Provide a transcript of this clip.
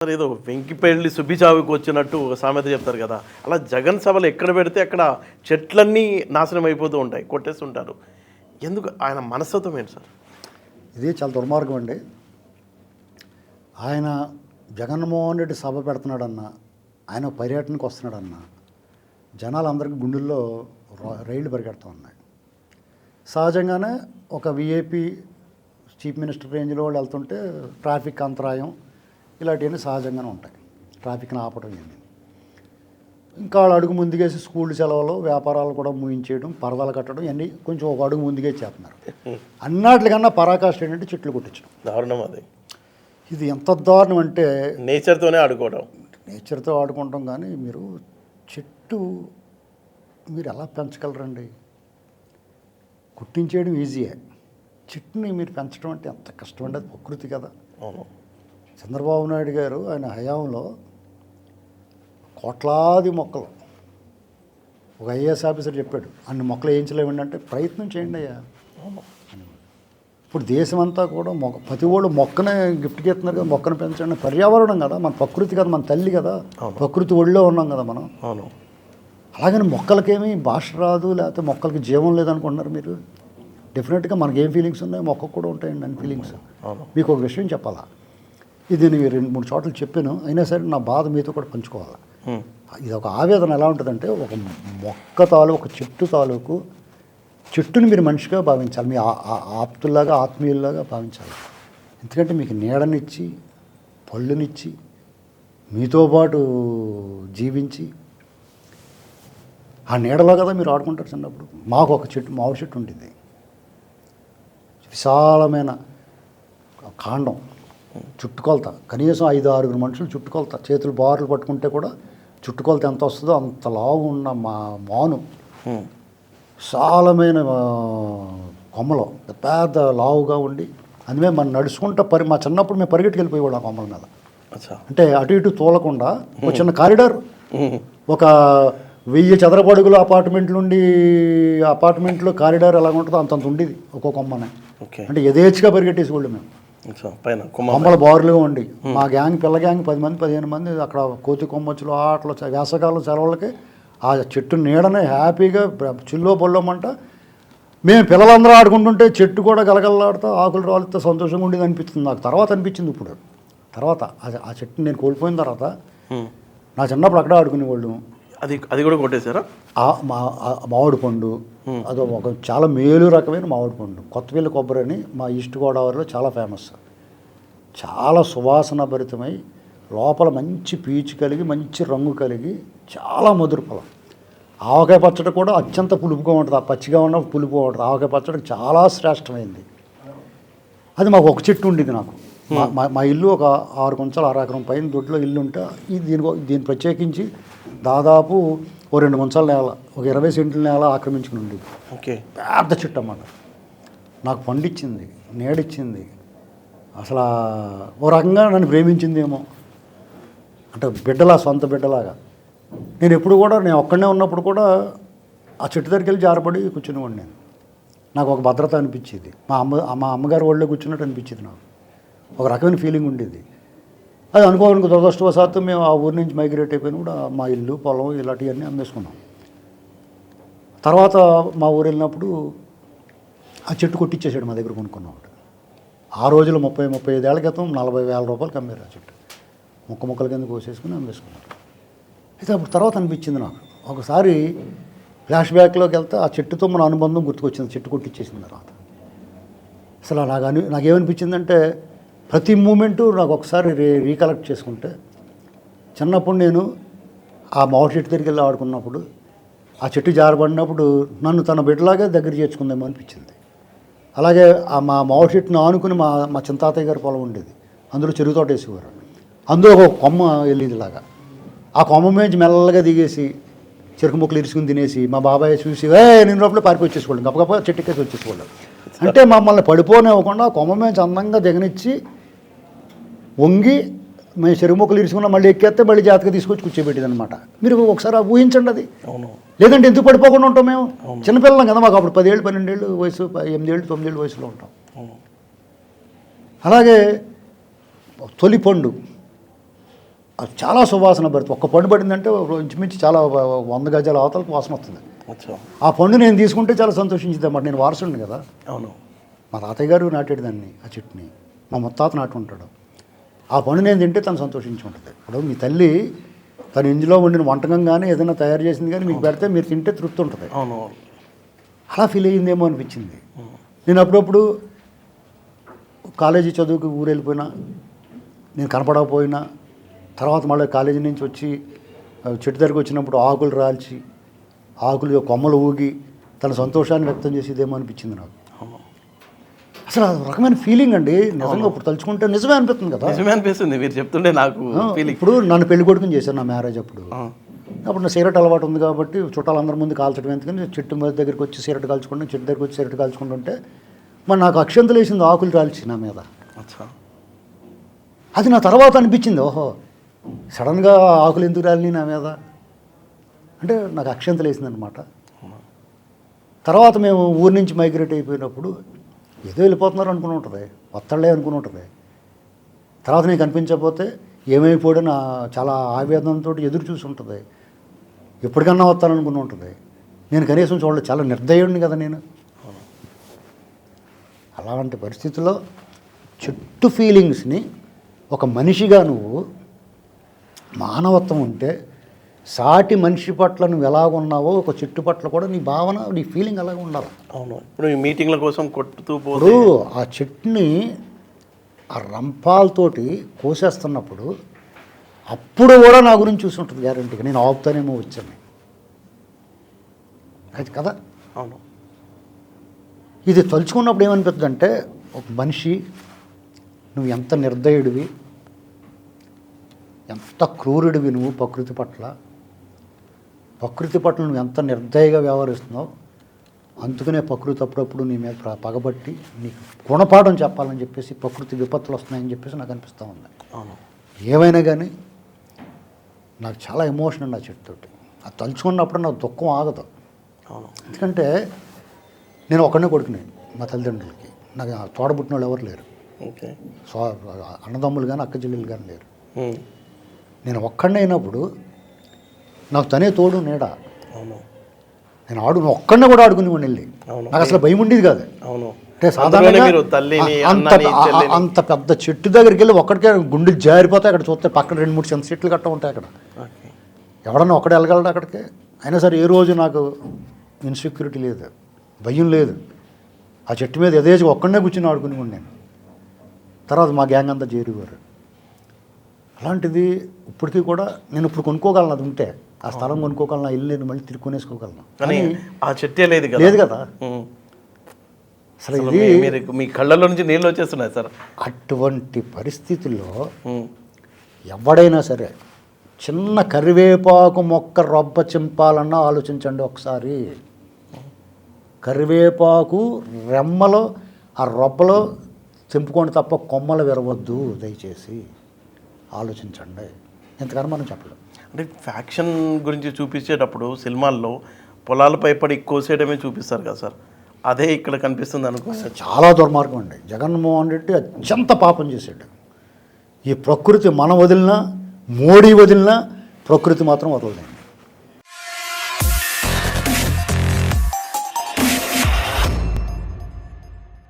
Sir ఏదో వెంకిపెళ్ళి సుబ్బిచావుకి వచ్చినట్టు ఒక సామెత చెప్తారు కదా, అలా జగన్ సభలు ఎక్కడ పెడితే అక్కడ చెట్లన్నీ నాశనం అయిపోతూ ఉంటాయి, కొట్టేస్తుంటారు. ఎందుకు ఆయన మనస్తత్వం ఏంటి సార్? ఇది చాలా దుర్మార్గం అండి. ఆయన జగన్మోహన్ రెడ్డి సభ పెడుతున్నాడన్న, ఆయన పర్యటనకు వస్తున్నాడన్న జనాలందరికీ గుండెల్లో రైళ్లు పరిగెడుతూ ఉన్నాయి. సహజంగానే ఒక విఐపి చీఫ్ మినిస్టర్ రేంజ్లో వాళ్ళు వెళ్తుంటే ట్రాఫిక్ అంతరాయం ఇలాంటివన్నీ సహజంగానే ఉంటాయి. ట్రాఫిక్ని ఆపడం ఇవన్నీ. ఇంకా వాళ్ళు అడుగు ముందుకేసి స్కూల్ సెలవులు, వ్యాపారాలు కూడా ముగించేయడం, పరదాలు కట్టడం ఇవన్నీ కొంచెం ఒక అడుగు ముందుకే చేస్తున్నారు. అన్నిటికన్నా పరాకాష్ట ఏంటంటే చెట్లు కొట్టించడం. దారుణం అది. ఇది ఎంత దారుణం అంటే నేచర్తోనే ఆడుకోవడం. నేచర్తో ఆడుకుంటాం. కానీ మీరు చెట్టు మీరు ఎలా పెంచగలరండి? కుట్టించేయడం ఈజీయే, చెట్టుని మీరు పెంచడం అంటే ఎంత కష్టం అండి. అది ప్రకృతి కదా. అవును. చంద్రబాబు నాయుడు గారు ఆయన హయాంలో కోట్లాది మొక్కలు, ఒక ఐఏఎస్ ఆఫీసర్ చెప్పాడు, అన్ని మొక్కలు వేయించలేమండి అంటే ప్రయత్నం చేయండి అయ్యా. ఇప్పుడు దేశమంతా కూడా ప్రతి ఒళ్ళు మొక్కనే గిఫ్ట్కి ఇస్తున్నారు కదా. మొక్కను పెంచండి. పర్యావరణం కదా, మన ప్రకృతి కదా, మన తల్లి కదా, ప్రకృతి ఒళ్ళో ఉన్నాం కదా మనం. అవును. అలాగని మొక్కలకేమీ భాష రాదు, లేకపోతే మొక్కలకి జీవం లేదనుకుంటున్నారు మీరు. డెఫినెట్గా మనకి ఏం ఫీలింగ్స్ ఉన్నాయో మొక్కకు కూడా ఉంటాయండి అన్ని ఫీలింగ్స్. మీకు ఒక విషయం చెప్పాలా, ఇది నేను 2-3 చోట్ల చెప్పాను, అయినా సరే నా బాధ మీతో కూడా పంచుకోవాలి. ఇది ఒక ఆవేదన ఎలా ఉంటుందంటే, ఒక మొక్క తాలూకు, ఒక చెట్టు తాలూకు, చెట్టుని మీరు మనిషిగా భావించాలి, మీ ఆప్తుల్లాగా ఆత్మీయుల్లాగా భావించాలి. ఎందుకంటే మీకు నీడనిచ్చి, పళ్ళునిచ్చి, మీతో పాటు జీవించి, ఆ నీడలో కదా మీరు ఆడుకుంటారు చిన్నప్పుడు. మాకు ఒక చెట్టు, మామిడి చెట్టు ఉండేది, విశాలమైన కాండం, చుట్టుకొలత కనీసం 5-6 మనుషులు చుట్టుకొలత, చేతులు బారులు పట్టుకుంటే కూడా చుట్టుకొలత ఎంత వస్తుందో అంత లావు ఉన్న మా మాను, విశాలమైన కొమ్మలు, పెద్ద లావుగా ఉండి, అందుకే మనం నడుచుకుంటా మా చిన్నప్పుడు మేము పరిగెట్టుకు వెళ్ళిపోయేవాళ్ళం ఆ కొమ్మల మీద. అంటే అటు ఇటు తోలకుండా ఒక చిన్న కారిడార్, ఒక 1000 చదరపు అడుగుల అపార్ట్మెంట్ నుండి అపార్ట్మెంట్లో కారిడార్ ఎలా ఉంటుందో అంతంత ఉండేది ఒక్కొక్క కొమ్మనే. అంటే యథేచ్ఛగా పరిగెట్టేసేవాళ్ళు మేము. కొమ్మల బారులుగా ఉండి మా గ్యాంగ్, పిల్ల గ్యాంగ్ 10 మంది 15 మంది అక్కడ కోతి కొమ్మచ్చులు ఆటలు, వేసవకాలం సెలవులకి ఆ చెట్టు నీడనే హ్యాపీగా చిల్లో బొల్లమంట మేము పిల్లలందరూ ఆడుకుంటుంటే చెట్టు కూడా గలగలలాడుతూ ఆకులు రాలుతో సంతోషంగా ఉండేది అనిపిస్తుంది నాకు. తర్వాత అనిపించింది ఇప్పుడు, తర్వాత ఆ చెట్టు నేను కోల్పోయిన తర్వాత నా చిన్నప్పుడు అక్కడే ఆడుకునేవాళ్ళు. అది కూడా కొట్టేశారా? మామిడి పండు, అది ఒక చాలా మేలు రకమైన మామిడి పండు, కొత్తపల్లి కొబ్బరి అని మా ఈస్ట్ గోదావరిలో చాలా ఫేమస్. చాలా సువాసన భరితమై, లోపల మంచి పీచు కలిగి, మంచి రంగు కలిగి, చాలా మధుర ఫలం. ఆవకాయ పచ్చడి కూడా అత్యంత పులుపుగా ఉంటుంది. ఆ పచ్చిగా ఉన్న పులుపుగా ఉంటుంది. ఆవకాయ పచ్చడి చాలా శ్రేష్టమైంది. అది మాకు ఒక చెట్టు ఉండేది. నాకు మా ఇల్లు ఒక 6 గుంటలు 6 ఎకరం పైన దొడ్లో ఇల్లు ఉంటే దీన్ని ప్రత్యేకించి దాదాపు ఓ 2 గుంటల నేల, ఒక 20 సెంట్ల నేల ఆక్రమించుకుని ఉండేది. పెద్ద చెట్టు అన్నమాట. నాకు పండిచ్చింది, నీడిచ్చింది, అసలు ఓ రకంగా నన్ను ప్రేమించిందేమో, అంటే బిడ్డలా, సొంత బిడ్డలాగా. నేను ఎప్పుడు కూడా, నేను ఒక్కడనే ఉన్నప్పుడు కూడా ఆ చెట్టు దగ్గరికి వెళ్ళి జారపడి కూర్చునేవాడిని. నేను నాకు ఒక భద్రత అనిపించేది. మా అమ్మగారు ఒళ్ళో కూర్చున్నట్టు అనిపించేది. నాకు ఒక రకమైన ఫీలింగ్ ఉండేది. అది అనుకోవడానికి దురదృష్టవశాత్తు మేము ఆ ఊరి నుంచి మైగ్రేట్ అయిపోయిన కూడా మా ఇల్లు, పొలం ఇలాంటివన్నీ అమ్మేసుకున్నాం. తర్వాత మా ఊరు వెళ్ళినప్పుడు ఆ చెట్టు కొట్టించేసాడు మా దగ్గర కొనుక్కున్నాడు. ఆ రోజులో 30-35 ఏళ్ల క్రితం 40,000 రూపాయలకి అమ్మారు ఆ చెట్టు. ముక్కల కింద కోసేసుకుని అమ్మేసుకున్నారు. అయితే అప్పుడు తర్వాత అనిపించింది నాకు, ఒకసారి ఫ్లాష్ బ్యాక్లోకి వెళ్తే ఆ చెట్టుతో మన అనుబంధం గుర్తుకొచ్చింది. చెట్టు కొట్టించేసిన తర్వాత అసలు నాకేమనిపించిందంటే, ప్రతి మూమెంటు నాకు ఒకసారి రీకలెక్ట్ చేసుకుంటే, చిన్నప్పుడు నేను ఆ మామిడి చెట్టు దగ్గరికి వెళ్ళి ఆడుకున్నప్పుడు, ఆ చెట్టు జారబడినప్పుడు నన్ను తన బిడ్డలాగే దగ్గర చేర్చుకుందేమో అనిపించింది. అలాగే మా మామిడి చెట్టును ఆనుకుని మా చింతాతయ్య గారి పొలం ఉండేది. అందులో చెరుకు తోట వేసేవారు. అందులో ఒక కొమ్మ వెళ్ళేది లాగా. ఆ కొమ్మ మీద మెల్లగా దిగేసి చెరుకు ముక్కలు ఇరుచుకుని తినేసి మా బాబాయ్ చూసి నేను లోపల పారికి వచ్చేసుకోండి, గప్ప చెట్టుకేసి వచ్చేసుకోండి అంటే మమ్మల్ని పడిపోనివ్వకుండా ఆ కొమ్మ మీద అందంగా దిగనిచ్చి వంగి మేము చెరుకు ముక్కలు ఇరుచుకున్నా మళ్ళీ ఎక్కేస్తే మళ్ళీ జాతక తీసుకొచ్చి కూర్చోబెట్టేది అనమాట. మీరు ఒకసారి ఊహించండి అది. లేదంటే ఎందుకు పడిపోకుండా ఉంటాం మేము? చిన్నపిల్లలం కదా, మాకు అప్పుడు 10 ఏళ్ళు 12 ఏళ్ళు వయసు, 8 ఏళ్ళు 9 ఏళ్ళు వయసులో ఉంటాం. అలాగే తొలి పండు అది చాలా సువాసన భరితం. ఒక్క పండు పడిందంటే ఇంచుమించి చాలా 100 గజాల అవతలకు వాసన వస్తుంది. అచ్చా. ఆ పండు నేను తీసుకుంటే చాలా సంతోషించింది అన్నమాట. నేను వారసుడిని కదా. అవును. మా తాతయ్య గారు నాటాడు దాన్ని, ఆ చెట్టుని. మా ముత్తాత నాటు ఉంటాడు. ఆ పండు నేను తింటే తను సంతోషించి ఉంటుంది. ఇప్పుడు మీ తల్లి తను ఇందులో వండిన వంటకం కానీ ఏదైనా తయారు చేసింది కానీ మీకు పెడితే మీరు తింటే తృప్తి ఉంటుంది. అవును. అలా ఫీల్ అయ్యిందేమో అనిపించింది. నేను అప్పుడప్పుడు కాలేజీ చదువుకి ఊరు వెళ్ళిపోయినా, నేను కనపడకపోయినా, తర్వాత మళ్ళీ కాలేజీ నుంచి వచ్చి చెట్టు దగ్గరికి వచ్చినప్పుడు ఆకులు రాల్చి ఆకులు కొమ్మలు ఊగి తన సంతోషాన్ని వ్యక్తం చేసేదేమో అనిపించింది నాకు. అసలు అది రకమైన ఫీలింగ్ అండి. నిజంగా ఇప్పుడు తలుచుకుంటే నిజమే అనిపిస్తుంది కదా. నిజమే అనిపిస్తుంది మీరు చెప్తుంటే నాకు. ఇప్పుడు నన్ను పెళ్లి కొడుకుని చేశారు నా మ్యారేజ్ అప్పుడు. అప్పుడు నా సిగరెట్ అలవాటు ఉంది కాబట్టి చుట్టాలందరి ముందు కాల్చడం ఎందుకని చెట్టు మీద దగ్గరికి వచ్చి సిగరెట్ కాల్చుకుంటే, చెట్టు దగ్గరికి వచ్చి సిగరెట్ కాల్చుకుంటుంటే మరి నాకు అక్షంతలు వేసింది ఆకులు కాల్చి నా మీద. అది నా తర్వాత అనిపించింది, ఓహో సడన్గా ఆకులు ఎందుకు రాలినాయి నా మీద అంటే నాకు అక్షంతలు వేసింది అనమాట. తర్వాత మేము ఊరి నుంచి మైగ్రేట్ అయిపోయినప్పుడు ఏదో వెళ్ళిపోతున్నారు అనుకుని ఉంటుంది, ఒత్తళ్ళే అనుకుని ఉంటుంది. తర్వాత నీకు కనిపించకపోతే ఏమైపోయాడని చాలా ఆవేదనతో ఎదురు చూసి ఉంటుంది. ఎప్పటికన్నా వస్తాననుకుని ఉంటుంది. నేను కనీసం చూడలేదు, చాలా నిర్దయుడిని కదా నేను. అలాంటి పరిస్థితుల్లో చెట్టు ఫీలింగ్స్ని ఒక మనిషిగా నువ్వు మానవత్వం ఉంటే సాటి మనిషి పట్ల నువ్వు ఎలాగున్నావో ఒక చెట్టు పట్ల కూడా నీ భావన, నీ ఫీలింగ్ అలాగే ఉండాలి. అవును. ఇప్పుడు ఈ మీటింగ్ల కోసం కొట్టుతూ ఇప్పుడు ఆ చెట్టుని ఆ రంపాలతోటి కోసేస్తున్నప్పుడు అప్పుడు కూడా నా గురించి చూసి ఉంటుంది గ్యారంటీగా. నేను ఆపుతానేమో వచ్చాను అది కదా. అవును. ఇది తలుచుకున్నప్పుడు ఏమనిపిస్తుంది అంటే ఒక మనిషి నువ్వు ఎంత నిర్దయుడివి, ఎంత క్రూరుడివి నువ్వు ప్రకృతి పట్ల నువ్వు ఎంత నిర్దయగా వ్యవహరిస్తున్నావు. అందుకనే ప్రకృతి అప్పుడప్పుడు నీ మీద పగబట్టి నీకు గుణపాఠం చెప్పాలని చెప్పేసి ప్రకృతి విపత్తులు వస్తున్నాయని చెప్పేసి నాకు అనిపిస్తూ ఉంది. అవును. ఏమైనా కానీ నాకు చాలా ఎమోషన్ ఉంది ఆ చెట్టుతోటి. అది తలుచుకున్నప్పుడు నాకు దుఃఖం ఆగదు. అవును. ఎందుకంటే నేను ఒక్కడనే కొడుకునే మా తల్లిదండ్రులకి. నాకు తోడబుట్టిన వాళ్ళు ఎవరు లేరు. ఓకే. అన్నదమ్ములు కానీ అక్క చెల్లెలు కానీ లేరు. నేను ఒక్కడనే అయినప్పుడు నాకు తనే తోడు నీడ. అవును. నేను ఒక్కడనే కూడా ఆడుకునేవాడిని వెళ్ళి. నాకు అసలు భయం ఉండేది కాదు. అవును. అంటే సాధారణంగా అంత పెద్ద చెట్టు దగ్గరికి వెళ్ళి ఒక్కడికే గుండెలు జారిపోతాయి. అక్కడ చూస్తే పక్కన 2-3 చిన్న చెట్లు గట్ట ఉంటాయి అక్కడ. ఎవడన్నా ఒక్కడే వెళ్ళగలడు అక్కడికి. అయినా సరే ఏ రోజు నాకు ఇన్సెక్యూరిటీ లేదు, భయం లేదు. ఆ చెట్టు మీద యథేచ్ఛగా ఒక్కడనే కూర్చుని ఆడుకునేవాడిని నేను. తర్వాత మా గ్యాంగ్ అంతా చేరేవారు. అలాంటిది ఇప్పటికీ కూడా నేను ఇప్పుడు కొనుక్కోగలను. అది ఉంటే ఆ స్థలం కొనుక్కోగలను, ఆ ఇల్లు నేను మళ్ళీ తిరిగి కొనేసుకోగలను. కానీ ఆ చెట్టే లేదు కదా. అసలు ఇది మీ కళ్ళలో నుంచి నీళ్ళు వచ్చేస్తున్నాయి సార్. అటువంటి పరిస్థితుల్లో ఎవడైనా సరే చిన్న కరివేపాకు మొక్క రొబ్బ చింపాలన్నా ఆలోచించండి ఒకసారి. కరివేపాకు రెమ్మలో ఆ రొబ్బలో చింపుకోండి తప్ప కొమ్మలు విరవద్దు దయచేసి. ఆలోచించండి. ఎంతకన్నా మనం చెప్పలేం. అంటే ఫ్యాక్షన్ గురించి చూపించేటప్పుడు సినిమాల్లో పొలాలపై పడి కోసేయడమే చూపిస్తారు కదా సార్. అదే ఇక్కడ కనిపిస్తుంది అనుకో. చాలా దుర్మార్గం అండి. జగన్మోహన్ రెడ్డి అత్యంత పాపం చేశాడు. ఈ ప్రకృతి మనం వదిలినా, మోడీ వదిలినా ప్రకృతి మాత్రం వదలలేదు.